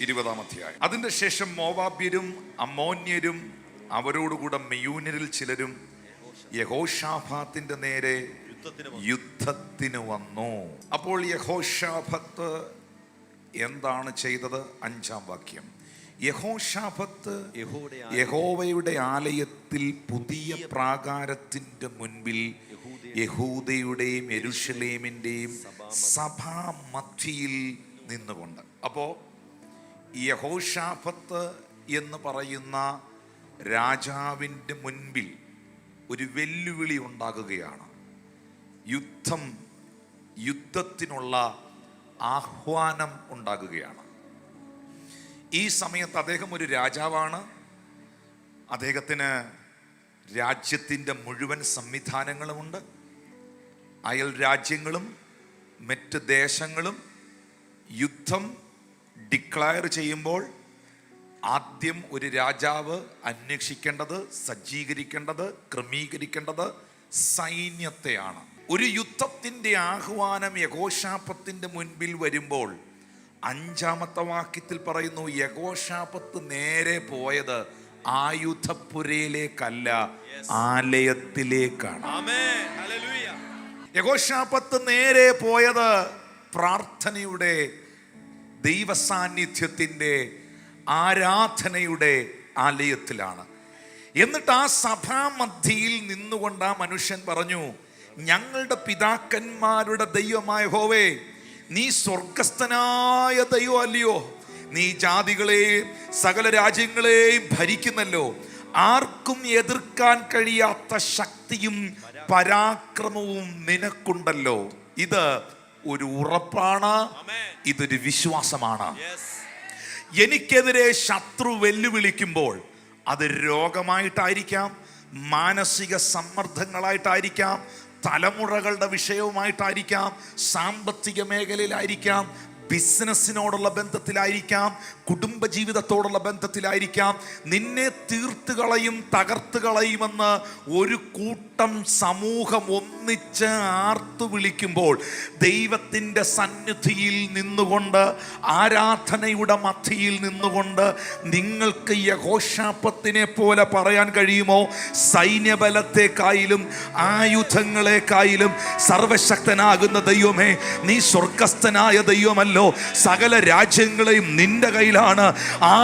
20-ാം അധ്യായം. അതിന്റെ ശേഷം മോവാബ്യരും അമ്മോന്യരും അവരോടുകൂടെ മെയൂന്യരിൽ ചിലരും യഹോശാഫാത്തിന്റെ നേരെ യുദ്ധത്തിന് വന്നു. അപ്പോൾ യഹോശാഫത്ത് എന്താണ് ചെയ്തത്? 5-ാം വാക്യം. യഹോശാഫത്ത് യഹോവയുടെ ആലയത്തിൽ പുതിയ പ്രാകാരത്തിന്റെ മുൻപിൽ യഹൂദയുടെയും യെരൂശലേമിന്റെയും സഭാമധ്യയിൽ നിന്നുകൊണ്ട്. അപ്പോ യഹോശാഫത്ത് എന്ന് പറയുന്ന രാജാവിൻ്റെ മുൻപിൽ ഒരു വെല്ലുവിളി ഉണ്ടാകുകയാണ്. യുദ്ധത്തിനുള്ള ആഹ്വാനം ഉണ്ടാകുകയാണ്. ഈ സമയത്ത് അദ്ദേഹം ഒരു രാജാവാണ്. അദ്ദേഹത്തിന് രാജ്യത്തിൻ്റെ മുഴുവൻ സംവിധാനങ്ങളുമുണ്ട്. അയൽ രാജ്യങ്ങളും മറ്റ് ദേശങ്ങളും യുദ്ധം ഡിക്ലയർ ചെയ്യുമ്പോൾ ആദ്യം ഒരു രാജാവ് അന്വേഷിക്കേണ്ടത്, സജ്ജീകരിക്കേണ്ടത്, ക്രമീകരിക്കേണ്ടത് സൈന്യത്തെയാണ്. ഒരു യുദ്ധത്തിൻ്റെ ആഹ്വാനം യഹോശാഫത്തിന്റെ മുൻപിൽ വരുമ്പോൾ 5-ാമത്തെ വാക്യത്തിൽ പറയുന്നു, യഹോശാഫത്ത് നേരെ പോയത് ആയുധപ്പുരയിലേക്കല്ല, ആലയത്തിലേക്കാണ്. യഹോശാഫത്ത് നേരെ പോയത് പ്രാർത്ഥനയുടെ, ദൈവസാന്നിധ്യത്തിൻ്റെ, ആരാധനയുടെ ആലയത്തിലാണ്. എന്നിട്ട് ആ സഭാമധ്യയിൽ നിന്നുകൊണ്ട് ആ മനുഷ്യൻ പറഞ്ഞു, ഞങ്ങളുടെ പിതാക്കന്മാരുടെ ദൈവമായ യഹോവേ, നീ സ്വർഗസ്ഥനായ ദൈവം അല്ലയോ? നീ ജാതികളെയും സകല രാജ്യങ്ങളെയും ഭരിക്കുന്നല്ലോ. ആർക്കും എതിർക്കാൻ കഴിയാത്ത ശക്തിയും പരാക്രമവും നിനക്കുണ്ടല്ലോ. ഇത് ഒരു ഉറപ്പാണ്, ഇതൊരു വിശ്വാസമാണ്. എനിക്കെതിരെ ശത്രു വെല്ലുവിളിക്കുമ്പോൾ അത് രോഗമായിട്ടായിരിക്കാം, മാനസിക സമ്മർദ്ദങ്ങളായിട്ടായിരിക്കാം, തലമുറകളുടെ വിഷയവുമായിട്ടായിരിക്കാം, സാമ്പത്തിക മേഖലയിലായിരിക്കാം, ബിസിനസ്സിനോടുള്ള ബന്ധത്തിലായിരിക്കാം, കുടുംബജീവിതത്തോടുള്ള ബന്ധത്തിലായിരിക്കാം. നിന്നെ തീർത്ത് കളയും, തകർത്ത് കളയുമെന്ന് ഒരു കൂട്ടം സമൂഹം ഒന്നിച്ച് ആർത്തു വിളിക്കുമ്പോൾ ദൈവത്തിൻ്റെ സന്നിധിയിൽ നിന്നുകൊണ്ട്, ആരാധനയുടെ മധ്യയിൽ നിന്നുകൊണ്ട് നിങ്ങൾക്ക് യഹോശാഫത്തിനെ പോലെ പറയാൻ കഴിയുമോ? സൈന്യബലത്തെക്കായാലും ആയുധങ്ങളെക്കായാലും സർവശക്തനാകുന്ന ദൈവമേ, നീ സ്വർഗസ്ഥനായ ദൈവമല്ലോ. സകല രാജ്യങ്ങളെയും നിന്റെ കയ്യിലാണ്.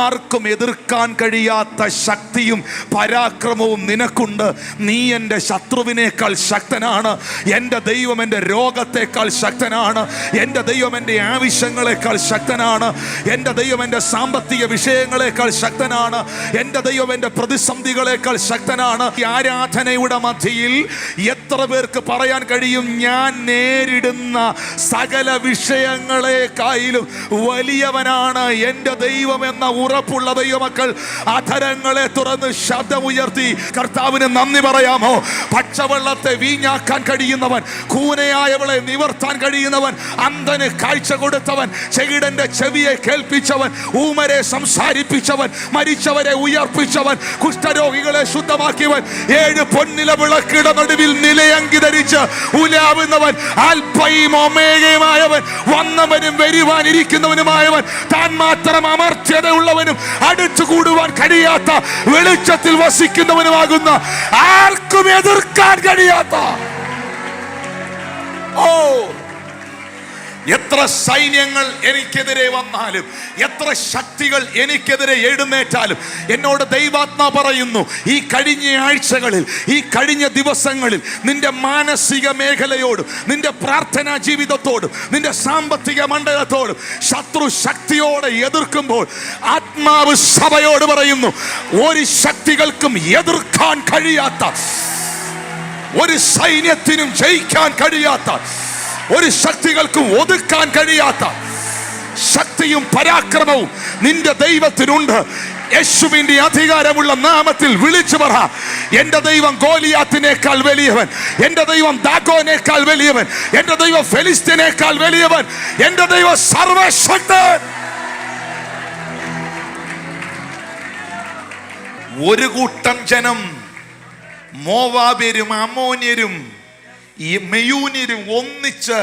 ആർക്കും എതിർക്കാൻ കഴിയാത്ത ശക്തിയും പരാക്രമവും നിനക്കുണ്ട്. നീ എൻ്റെ ശത്രുവിനേക്കാൾ ശക്തനാണ്. എൻ്റെ ദൈവം എൻ്റെ രോഗത്തെക്കാൾ ശക്തനാണ്. എൻ്റെ ദൈവം എൻ്റെ ആവശ്യങ്ങളെക്കാൾ ശക്തനാണ്. എൻ്റെ ദൈവം എൻ്റെ സാമ്പത്തിക വിഷയങ്ങളെക്കാൾ ശക്തനാണ്. എൻ്റെ ദൈവം എൻ്റെ പ്രതിസന്ധികളെക്കാൾ ശക്തനാണ്. ഈ ആരാധനയുടെ മധ്യയിൽ എത്ര പേർക്ക് പറയാൻ കഴിയും, ഞാൻ നേരിടുന്ന സകല വിഷയങ്ങളെക്കാളും വലിയവനാണ് എൻ്റെ ദൈവം എന്ന ഉറപ്പുള്ള ദൈവമക്കൾ അധരങ്ങളെ തുറന്ന് ശബ്ദമുയർത്തി കർത്താവിന് നന്ദി പറയാമോ? പച്ചവെള്ളത്തെ വീഞ്ഞാക്കാൻ കഴിയുന്നവൻ, കൂനയായവളെ നിവർത്താൻ കഴിയുന്നവൻ, അന്ധന് കാഴ്ച കൊടുത്തവൻ, ചെകിടന്റെ ചെവിയെ കേൾപ്പിച്ചവൻ, ഊമരെ സംസാരിപ്പിച്ചവൻ, മരിച്ചവരെ ഉയർപ്പിച്ചവൻ, കുഷ്ഠരോഗികളെ ശുദ്ധമാക്കിയവൻ, 7 പൊന്നില വിളക്കിട നടുവിൽ നിലയങ്കി ധരിച്ച് ഉലാവുന്നവൻ, ആൽഫയും ഒമേഗയുമായവൻ, വന്നവനും വരുവാനിരിക്കുന്നവനുമായവൻ, താൻ മാത്രം അമർത്യതയുള്ളവനും അടുത്തു കൂടുവാൻ കഴിയാത്ത വെളിച്ചത്തിൽ വസിക്കുന്നവനുമാകുന്ന, ആർക്കും എതിർക്കാൻ കഴിയാത്ത, എത്ര സൈന്യങ്ങൾ എനിക്കെതിരെ വന്നാലും, എത്ര ശക്തികൾ എനിക്കെതിരെ എഴുന്നേറ്റാലും, എന്നോട് ദൈവാത്മാ പറയുന്നു, ഈ കഴിഞ്ഞ ആഴ്ചകളിൽ, ഈ കഴിഞ്ഞ ദിവസങ്ങളിൽ നിന്റെ മാനസിക മേഖലയോടും, നിന്റെ പ്രാർത്ഥനാ ജീവിതത്തോടും, നിന്റെ സാമ്പത്തിക മണ്ഡലത്തോടും ശത്രു ശക്തിയോടെ എതിർക്കുമ്പോൾ ആത്മാവ് സഭയോട് പറയുന്നു, ഒരു ശക്തികൾക്കും എതിർക്കാൻ കഴിയാത്ത, ഒരു സൈന്യത്തിനും ജയിക്കാൻ കഴിയാത്ത, ഒരു ശക്തികൾക്കും ഒതുക്കാൻ കഴിയാത്ത ശക്തിയും പരാക്രമവും നിന്റെ ദൈവത്തിനുണ്ട്. യേശുവിന്റെ അധികാരമുള്ള നാമത്തിൽ വിളിച്ചു പറ, എന്റെ ദൈവം ഗോലിയാത്തിനേക്കാൾ വലിയവൻ, എന്റെ ദൈവം ദാഗോനേക്കാൾ വലിയവൻ, എന്റെ ദൈവം ഫെലിസ്തീനേക്കാൾ വലിയവൻ, എന്റെ ദൈവം സർവശക്തൻ. ഒരു കൂട്ടം ജനം, മോവാബ്യരും അമ്മോന്യരും ഈ മെയൂന്യരും ഒന്നിച്ച്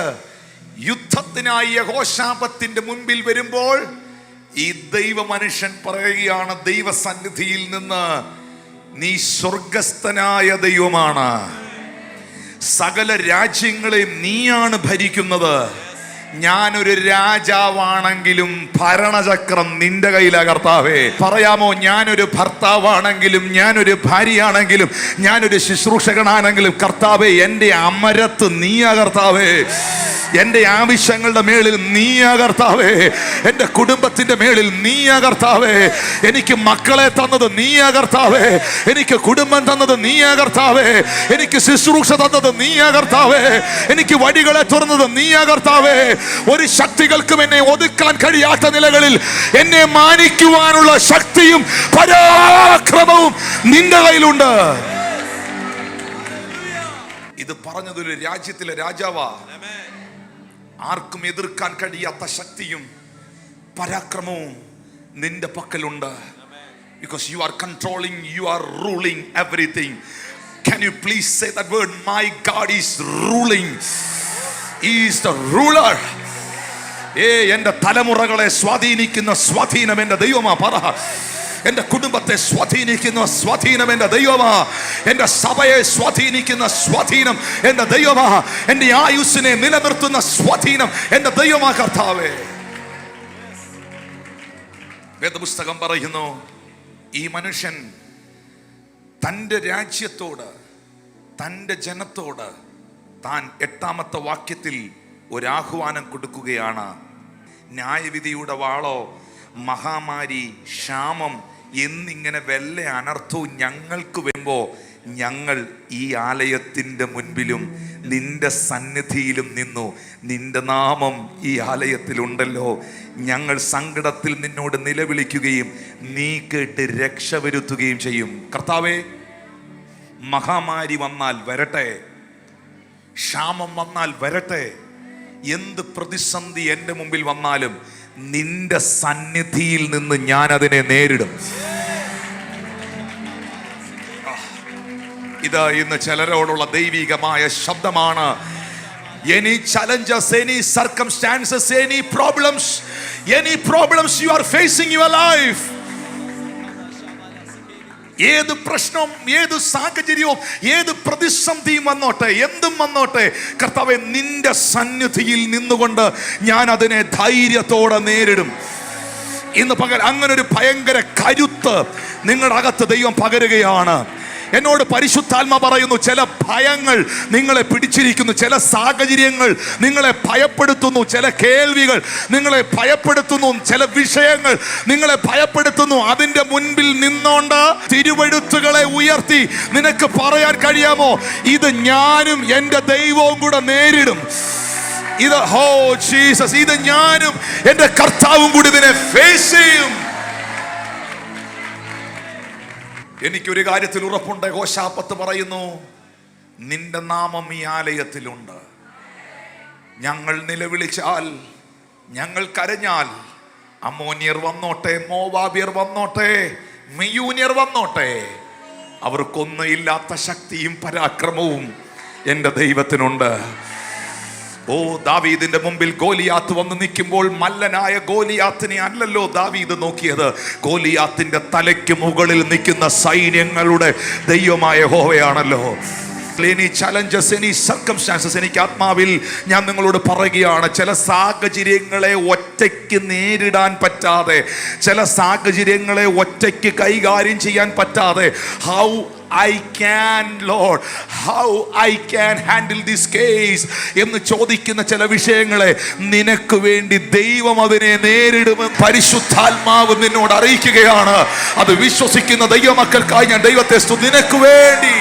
യുദ്ധത്തിനായി യഹോശാഫത്തിന്റെ മുൻപിൽ വരുമ്പോൾ ഈ ദൈവ മനുഷ്യൻ പറയുകയാണ്, ദൈവസന്നിധിയിൽ നിന്ന് നീ സ്വർഗസ്ഥനായ ദൈവമാണ്, സകല രാജ്യങ്ങളെയും നീയാണ് ഭരിക്കുന്നത്. ഞാനൊരു രാജാവാണെങ്കിലും ഭരണചക്രം നിന്റെ കയ്യിലാ കർത്താവേ. പറയാമോ, ഞാനൊരു ഭർത്താവാണെങ്കിലും, ഞാനൊരു ഭാര്യയാണെങ്കിലും, ഞാനൊരു ശുശ്രൂഷകനാണെങ്കിലും, കർത്താവേ എൻ്റെ അമരത്ത് നീയാ കർത്താവേ. എൻ്റെ ആവശ്യങ്ങളുടെ മേളിൽ നീയാ കർത്താവേ. എൻ്റെ കുടുംബത്തിന്റെ മേളിൽ നീയാ കർത്താവേ. എനിക്ക് മക്കളെ തന്നത് നീയാ കർത്താവേ. എനിക്ക് കുടുംബം തന്നത് നീയാ കർത്താവേ. എനിക്ക് ശുശ്രൂഷ തന്നത് നീയാ കർത്താവേ. എനിക്ക് വഴികളെ തുറന്നത് നീയാ കർത്താവേ. ഒരു ശക്തികൾക്കും എന്നെ ഒതുക്കാൻ കഴിയാത്ത നിലകളിൽ എന്നെ മാനിക്കുവാനുള്ള ശക്തിയും പരാക്രമവും നിന്റെ കയ്യിലുണ്ട്. ഇത് പറഞ്ഞതൊരു രാജ്യത്തിലെ രാജാവാ. ആർക്കും എതിർക്കാൻ കഴിയാത്ത ശക്തിയും പരാക്രമവും നിന്റെ പക്കലുണ്ട്. Because you are controlling, you are ruling everything. Can you please say that word? My God is ruling. He is the ruler. എൻ്റെ തലമുറകളെ സ്വാധീനിക്കുന്ന സ്വാധീനം എൻ്റെ ദൈവമാ. പറ, എൻ്റെ കുടുംബത്തെ സ്വാധീനിക്കുന്ന സ്വാധീനം എൻ്റെ ദൈവമാ. എൻ്റെ സഭയെ സ്വാധീനിക്കുന്ന സ്വാധീനം എൻ്റെ ദൈവമാ. എൻ്റെ ആയുസ്സിനെ നിലനിർത്തുന്ന സ്വാധീനം എൻ്റെ ദൈവമാ കർത്താവേ. വേദപുസ്തകം പറയുന്നു, ഈ മനുഷ്യൻ തൻ്റെ രാജ്യത്തോട്, തൻ്റെ ജനത്തോട് താൻ 8ാമത്തെ വാക്യത്തിൽ ഒരാഹ്വാനം കൊടുക്കുകയാണ്. ന്യായവിധിയുടെ വാളോ, മഹാമാരി, ക്ഷാമം എന്നിങ്ങനെ വല്ല അനർത്ഥവും ഞങ്ങൾക്ക് വരുമ്പോൾ ഞങ്ങൾ ഈ ആലയത്തിൻ്റെ മുൻപിലും നിന്റെ സന്നിധിയിലും നിന്നു. നിന്റെ നാമം ഈ ആലയത്തിലുണ്ടല്ലോ. ഞങ്ങൾ സങ്കടത്തിൽ നിന്നോട് നിലവിളിക്കുകയും നീ കേട്ട് രക്ഷ വരുത്തുകയും ചെയ്യും. കർത്താവേ, മഹാമാരി വന്നാൽ വരട്ടെ, ക്ഷാമം വന്നാൽ വരട്ടെ, എന്ത് പ്രതിസന്ധി എൻ്റെ മുമ്പിൽ വന്നാലും നിന്റെ സന്നിധിയിൽ നിന്ന് ഞാൻ അതിനെ നേരിടും. ഇത് ഇന്ന് ചിലരോടുള്ള ദൈവികമായ ശബ്ദമാണ്. Any challenges, any circumstances, any problems you are facing in your life, ഏത് പ്രശ്നവും, ഏത് സാഹചര്യവും, ഏത് പ്രതിസന്ധിയും വന്നോട്ടെ, എന്തും വന്നോട്ടെ, കർത്താവേ നിന്റെ സന്നിധിയിൽ നിന്നുകൊണ്ട് ഞാൻ അതിനെ ധൈര്യത്തോടെ നേരിടും. ഇന്ന് പകൽ അങ്ങനെ ഒരു ഭയങ്കര കരുത്ത് നിങ്ങളുടെ അകത്ത് ദൈവം പകരുകയാണ്. എന്നോട് പരിശുദ്ധാത്മ പറയുന്നു, ചില ഭയങ്ങൾ നിങ്ങളെ പിടിച്ചിരിക്കുന്നു, ചില സാഹചര്യങ്ങൾ നിങ്ങളെ ഭയപ്പെടുത്തുന്നു, ചില കേൾവികൾ നിങ്ങളെ ഭയപ്പെടുത്തുന്നു, ചില വിഷയങ്ങൾ നിങ്ങളെ ഭയപ്പെടുത്തുന്നു. അതിൻ്റെ മുൻപിൽ നിന്നോണ്ട് തിരുവെഴുത്തുകളെ ഉയർത്തി നിനക്ക് പറയാൻ കഴിയാമോ, ഇത് ഞാനും എൻ്റെ ദൈവവും കൂടെ നേരിടും. ഇത് ജീസസ്, ഇത് ഞാനും എൻ്റെ കർത്താവും കൂടി ഇതിനെ ഫേസ് ചെയ്യും. എനിക്കൊരു കാര്യത്തിൽ ഉറപ്പുണ്ട്. ഹോശാപ്പത്ത് പറയുന്നു, നിന്റെ നാമം ഈ ആലയത്തിലുണ്ട്. ഞങ്ങൾ നിലവിളിച്ചാൽ, ഞങ്ങൾ കരഞ്ഞാൽ, അമ്മോന്യർ വന്നോട്ടെ, മോവാബിയർ വന്നോട്ടെ, മെയൂന്യർ വന്നോട്ടെ, അവർക്കൊന്നും ഇല്ലാത്ത ശക്തിയും പരാക്രമവും എൻ്റെ ദൈവത്തിനുണ്ട്. ഓ, ദാവീദിന്റെ മുമ്പിൽ ഗോലിയാത്ത് വന്ന് നിൽക്കുമ്പോൾ മല്ലനായ ഗോലിയാത്തിനെ അല്ലല്ലോ ദാവീദ് നോക്കിയത്. ഗോലിയാത്തിന്റെ തലയ്ക്ക് മുകളിൽ നിൽക്കുന്ന സൈന്യങ്ങളുടെ ദൈവമായ യഹോവയാണല്ലോ. Any challenges, any circumstances, എനിക്ക് ആത്മാവിൽ ഞാൻ നിങ്ങളോട് പറയുകയാണ്, ചില സാഹചര്യങ്ങളെ ഒറ്റയ്ക്ക് നേരിടാൻ പറ്റാതെ, ചില സാഹചര്യങ്ങളെ ഒറ്റയ്ക്ക് കൈകാര്യം ചെയ്യാൻ പറ്റാതെ, how I can handle this case എന്ന് ചോദിക്കുന്ന ചില വിഷയങ്ങളെ നിനക്ക് വേണ്ടി ദൈവം അതിനെ നേരിടുമെന്ന് പരിശുദ്ധാത്മാവ് നിന്നോട് അറിയിക്കുകയാണ്. അത് വിശ്വസിക്കുന്ന ദൈവമക്കൾക്കായി ഞാൻ ദൈവത്തെ നിനക്ക് വേണ്ടി